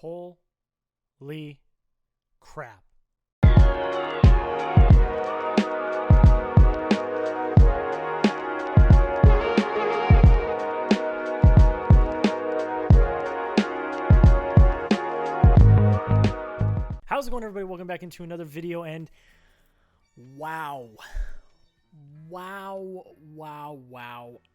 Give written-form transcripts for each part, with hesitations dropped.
Holy crap. How's it going, everybody? Welcome back into another video, and wow,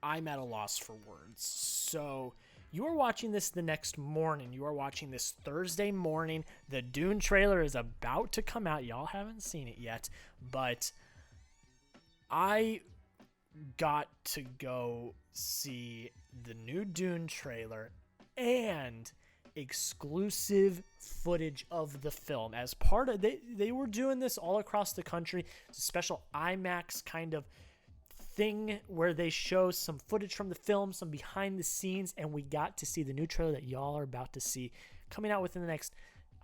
I'm at a loss for words. So you are watching this the next morning. You are watching this Thursday morning. The Dune trailer is about to come out. Y'all haven't seen it yet, but I got to go see the new Dune trailer and exclusive footage of the film. As part of they were doing this all across the country. It's a special IMAX kind of thing where they show some footage from the film, some behind the scenes, and we got to see the new trailer that y'all are about to see coming out within the next,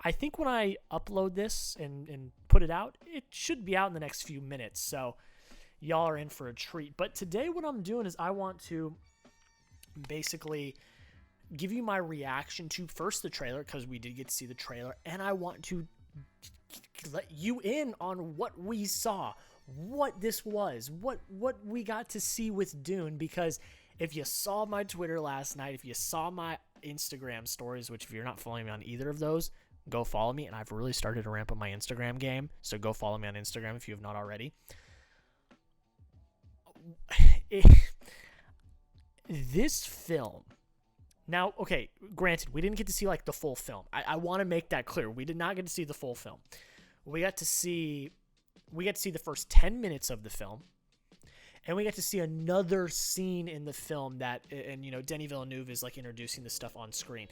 I think when I upload this and put it out, it should be out in the next few minutes. So y'all are in for a treat. But today what I'm doing is I want to basically give you my reaction to first the trailer, because we did get to see the trailer, and I want to let you in on what we saw, what this was, what we got to see with Dune. Because if you saw my Twitter last night, if you saw my Instagram stories, which if you're not following me on either of those, go follow me, and I've really started to ramp up my Instagram game, so go follow me on Instagram if you have not already. This film, now, okay, granted, we didn't get to see like the full film. I want to make that clear. We did not get to see the full film. We got to see the first 10 minutes of the film, and we got to see another scene in the film that, and you know, Denis Villeneuve is like introducing the stuff on screen,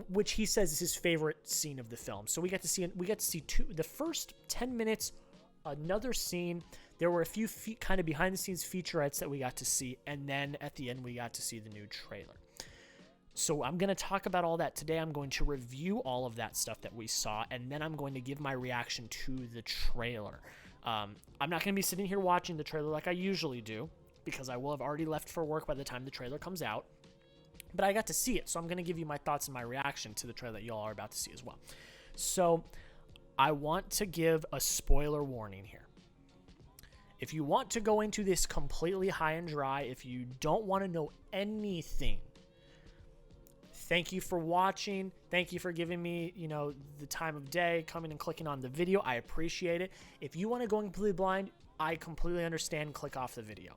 which he says is his favorite scene of the film. So we got to see the first 10 minutes, another scene. There were a few kind of behind the scenes featurettes that we got to see, and then at the end we got to see the new trailer. So I'm going to talk about all that today. I'm going to review all of that stuff that we saw, and then I'm going to give my reaction to the trailer. I'm not going to be sitting here watching the trailer like I usually do, because I will have already left for work by the time the trailer comes out. But I got to see it, so I'm going to give you my thoughts and my reaction to the trailer that you all are about to see as well. So I want to give a spoiler warning here. If you want to go into this completely high and dry, if you don't want to know anything, thank you for watching. Thank you for giving me, you know, the time of day, coming and clicking on the video. I appreciate it. If you want to go completely blind, I completely understand. Click off the video.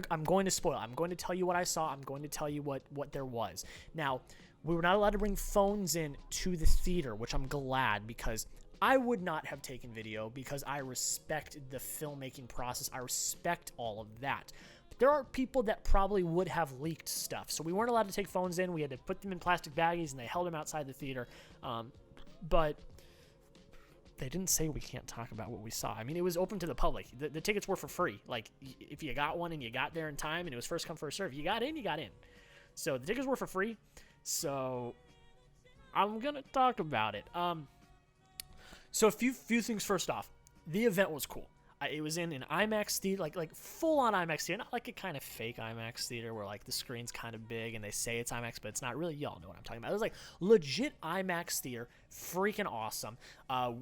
I'm going to spoil. I'm going to tell you what I saw. I'm going to tell you what there was. Now, we were not allowed to bring phones in to the theater, which I'm glad, because I would not have taken video, because I respect the filmmaking process. I respect all of that. There are people that probably would have leaked stuff. So we weren't allowed to take phones in. We had to put them in plastic baggies, and they held them outside the theater. But they didn't say we can't talk about what we saw. I mean, it was open to the public. The tickets were for free. Like, if you got one and you got there in time and it was first come, first serve, you got in, you got in. So the tickets were for free. So I'm going to talk about it. So a few things first off. The event was cool. It was in an IMAX theater, like full-on IMAX theater, not like a kind of fake IMAX theater where like the screen's kind of big and they say it's IMAX, but it's not really. Y'all know what I'm talking about. It was like legit IMAX theater, freaking awesome. I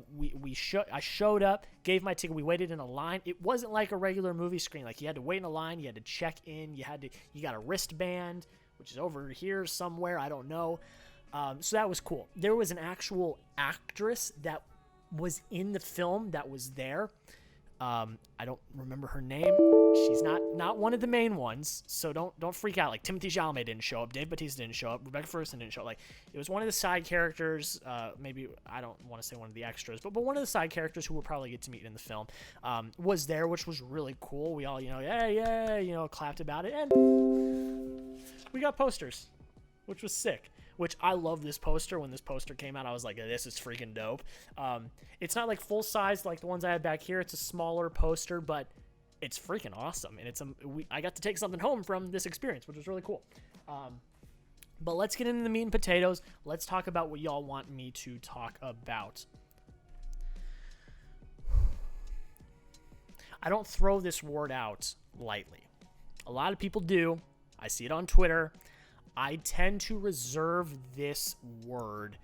showed up, gave my ticket. We waited in a line. It wasn't like a regular movie screen. Like, you had to wait in a line, you had to check in, you got a wristband, which is over here somewhere, I don't know. So that was cool. There was an actual actress that was in the film that was there. I don't remember her name. She's not one of the main ones, so don't freak out. Like, Timothée Chalamet didn't show up, Dave Bautista didn't show up, Rebecca Ferguson didn't show up. Like, it was one of the side characters. Maybe I don't want to say one of the extras, but one of the side characters who we'll probably get to meet in the film was there, which was really cool. We all, yeah, clapped about it, and we got posters, which was sick. Which I love this poster. When this poster came out, I was like, this is freaking dope. It's not like full size like the ones I had back here. It's a smaller poster, but it's freaking awesome. And I got to take something home from this experience, which was really cool. But let's get into the meat and potatoes. Let's talk about what y'all want me to talk about. I don't throw this word out lightly. A lot of people do. I see it on Twitter. I tend to reserve this word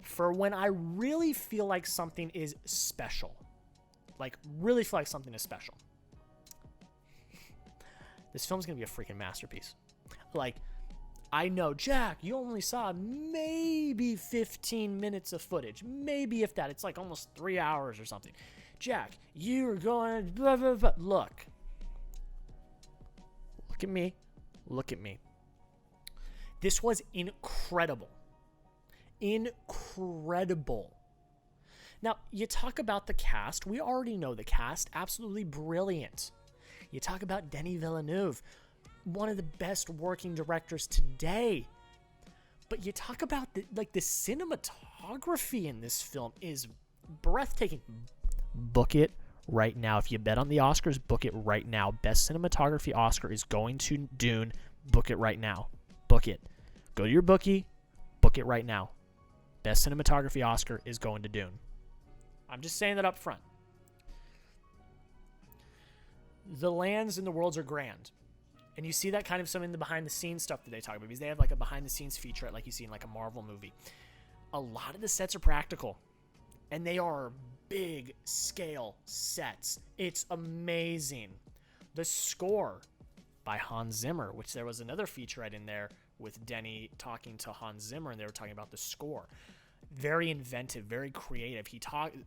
for when I really feel like something is special. Like, really feel like something is special. This film's going to be a freaking masterpiece. Like, I know, Jack, you only saw maybe 15 minutes of footage. Maybe if that. It's like almost 3 hours or something. Jack, you're going... Blah, blah, blah. Look. Look at me. Look at me. This was incredible. Incredible. Now, you talk about the cast. We already know the cast. Absolutely brilliant. You talk about Denis Villeneuve, one of the best working directors today. But you talk about the cinematography in this film is breathtaking. Book it right now. If you bet on the Oscars, book it right now. Best cinematography Oscar is going to Dune. Book it right now. Book it. Go to your bookie. Book it right now. Best cinematography Oscar is going to Dune. I'm just saying that up front. The lands and the worlds are grand. And you see that kind of some in the behind-the-scenes stuff that they talk about, because they have like a behind-the-scenes featurette like you see in like a Marvel movie. A lot of the sets are practical. And they are big-scale sets. It's amazing. The score by Hans Zimmer, which there was another featurette in there with Denny talking to Hans Zimmer, and they were talking about the score. Very inventive, very creative.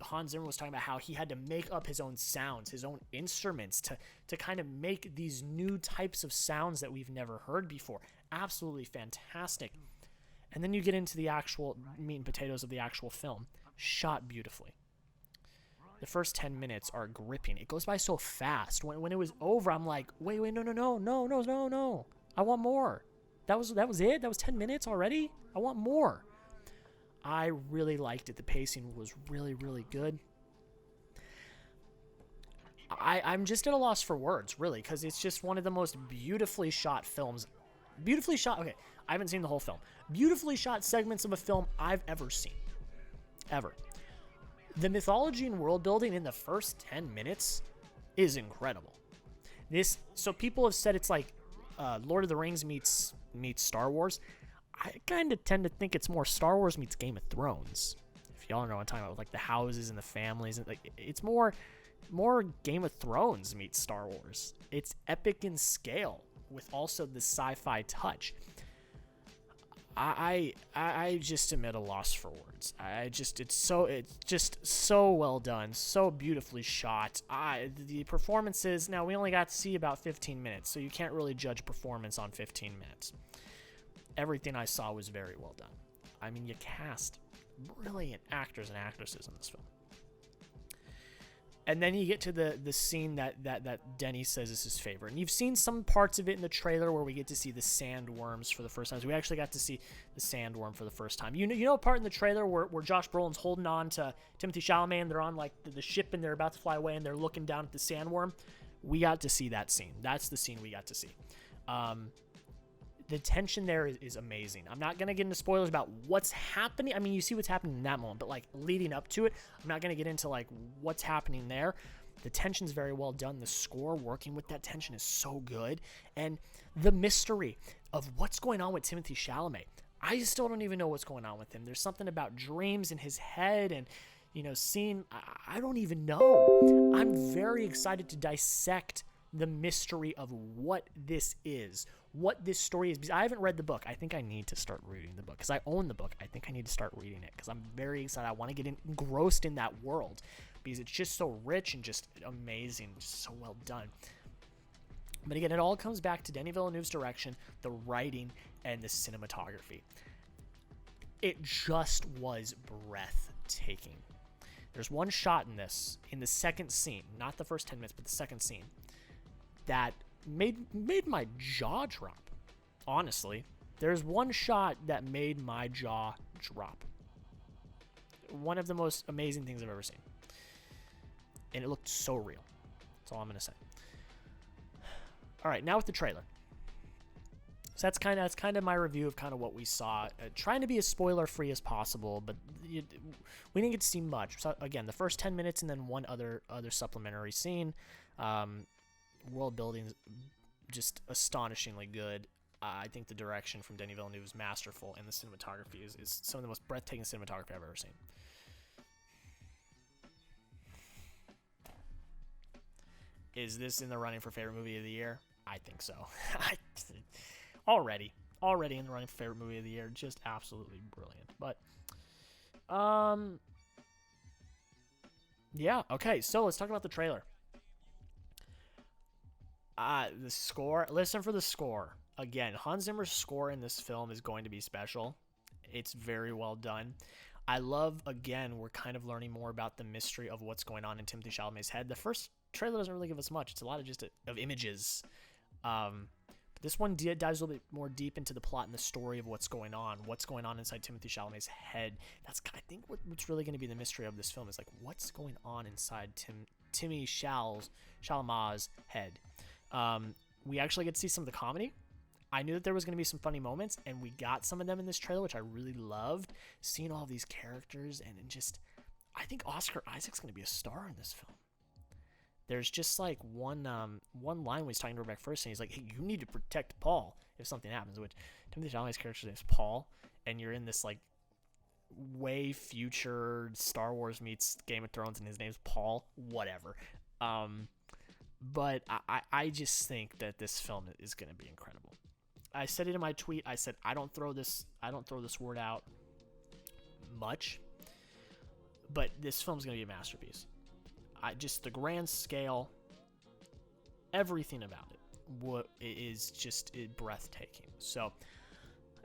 Hans Zimmer was talking about how he had to make up his own sounds, his own instruments to kind of make these new types of sounds that we've never heard before. Absolutely fantastic. And then you get into the actual meat and potatoes of the actual film. Shot beautifully. The first 10 minutes are gripping. It goes by so fast. When it was over, I'm like, wait, no. I want more. That was it? That was 10 minutes already? I want more. I really liked it. The pacing was really, really good. I'm just at a loss for words, really, because it's just one of the most beautifully shot films. Beautifully shot. Okay, I haven't seen the whole film. Beautifully shot segments of a film I've ever seen. Ever. The mythology and world building in the first 10 minutes is incredible. So people have said it's like Lord of the Rings meets Star Wars. I kind of tend to think it's more Star Wars meets Game of Thrones. If y'all know what I'm talking about, like the houses and the families, and like it's more Game of Thrones meets Star Wars. It's epic in scale with also the sci-fi touch. I just am at a loss for words. It's just so well done, so beautifully shot. The performances, now we only got to see about 15 minutes, so you can't really judge performance on 15 minutes. Everything I saw was very well done. I mean, you cast brilliant actors and actresses in this film. And then you get to the scene that Denny says is his favorite. And you've seen some parts of it in the trailer where we get to see the sandworms for the first time. So we actually got to see the sandworm for the first time. You know a part in the trailer where Josh Brolin's holding on to Timothée Chalamet and they're on like the ship and they're about to fly away and they're looking down at the sandworm? We got to see that scene. That's the scene we got to see. The tension there is amazing. I'm not going to get into spoilers about what's happening. I mean, you see what's happening in that moment, but like leading up to it, I'm not going to get into like what's happening there. The tension's very well done. The score working with that tension is so good. And the mystery of what's going on with Timothée Chalamet. I still don't even know what's going on with him. There's something about dreams in his head and, seeing, I don't even know. I'm very excited to dissect the mystery of what this is, what this story is. Because I haven't read the book. I think I need to start reading the book because I own the book. I think I need to start reading it because I'm very excited. I want to get engrossed in that world because it's just so rich and just amazing, just so well done. But again, it all comes back to Denis Villeneuve's direction, the writing, and the cinematography. It just was breathtaking. There's one shot in this, in the second scene, not the first 10 minutes, but the second scene, that made my jaw drop. Honestly, there's one shot that made my jaw drop. One of the most amazing things I've ever seen. And it looked so real. That's all I'm going to say. All right, now with the trailer. So that's kind of my review of kind of what we saw. Trying to be as spoiler-free as possible, but we didn't get to see much. So again, the first 10 minutes and then one other supplementary scene. World building just astonishingly good. I think the direction from Denis Villeneuve is masterful, and the cinematography is some of the most breathtaking cinematography I've ever seen. Is this in the running for favorite movie of the year? I think so. Already in the running for favorite movie of the year. Just absolutely brilliant. But, yeah. Okay, so let's talk about the trailer. The score. Listen for the score. Again, Hans Zimmer's score in this film is going to be special. It's very well done. I love, again, we're kind of learning more about the mystery of what's going on in Timothée Chalamet's head. The first trailer doesn't really give us much. It's a lot of just of images. This one dives a little bit more deep into the plot and the story of what's going on inside Timothée Chalamet's head. That's, I think, what's really going to be the mystery of this film is, like, what's going on inside Timmy Chalamet's head. We actually get to see some of the comedy. I knew that there was going to be some funny moments, and we got some of them in this trailer, which I really loved. Seeing all these characters, and just, I think Oscar Isaac's going to be a star in this film. There's just like one line when he's talking to Rebecca Ferguson, he's like, "Hey, you need to protect Paul if something happens." Which Timothée Chalamet's character's name is Paul, and you're in this like way future Star Wars meets Game of Thrones, and his name's Paul. Whatever. But I just think that this film is going to be incredible. I said it in my tweet. I said I don't throw this word out much, but this film's going to be a masterpiece. Just the grand scale, everything about it is just breathtaking. So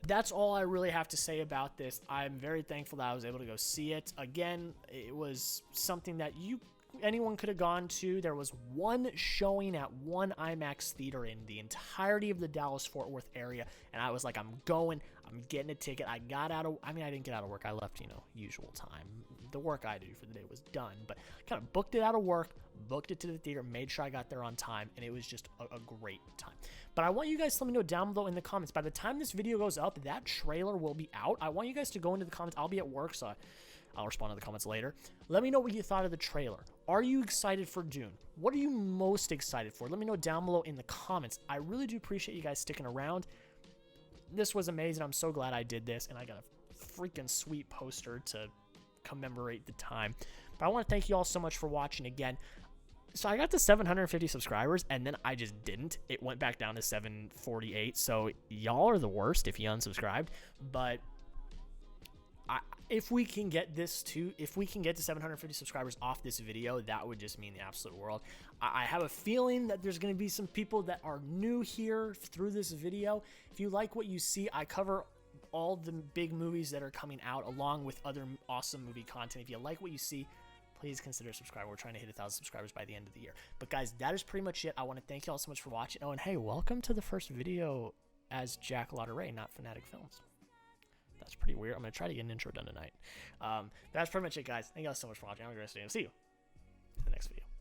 that's all I really have to say about this. I'm very thankful that I was able to go see it. Again, it was something that anyone could have gone to. There was one showing at one IMAX theater in the entirety of the Dallas-Fort Worth area, and I was like, I'm getting a ticket. I didn't get out of work. I left, usual time. The work I do for the day was done, but kind of booked it out of work, booked it to the theater, made sure I got there on time, and it was just a great time. But I want you guys to let me know down below in the comments. By the time this video goes up, that trailer will be out. I want you guys to go into the comments. I'll be at work, so I'll respond to the comments later. Let me know what you thought of the trailer. Are you excited for Dune? What are you most excited for? Let me know down below in the comments. I really do appreciate you guys sticking around. This was amazing. I'm so glad I did this, and I got a freaking sweet poster to commemorate the time. But I want to thank you all so much for watching again. So I got to 750 subscribers, and then I just didn't. It went back down to 748. So y'all are the worst if you unsubscribed. But if we can get to 750 subscribers off this video, that would just mean the absolute world. I have a feeling that there's going to be some people that are new here through this video. If you like what you see, I cover all the big movies that are coming out along with other awesome movie content. If you like what you see, please consider subscribing. We're trying to hit 1,000 subscribers by the end of the year. But guys, that is pretty much it. I want to thank you all so much for watching. Oh, and hey, welcome to the first video as Jack Lautaret, not Fanatic Films. That's pretty weird. I'm going to try to get an intro done tonight. That's pretty much it, guys. Thank you all so much for watching. Have a great day. See you in the next video.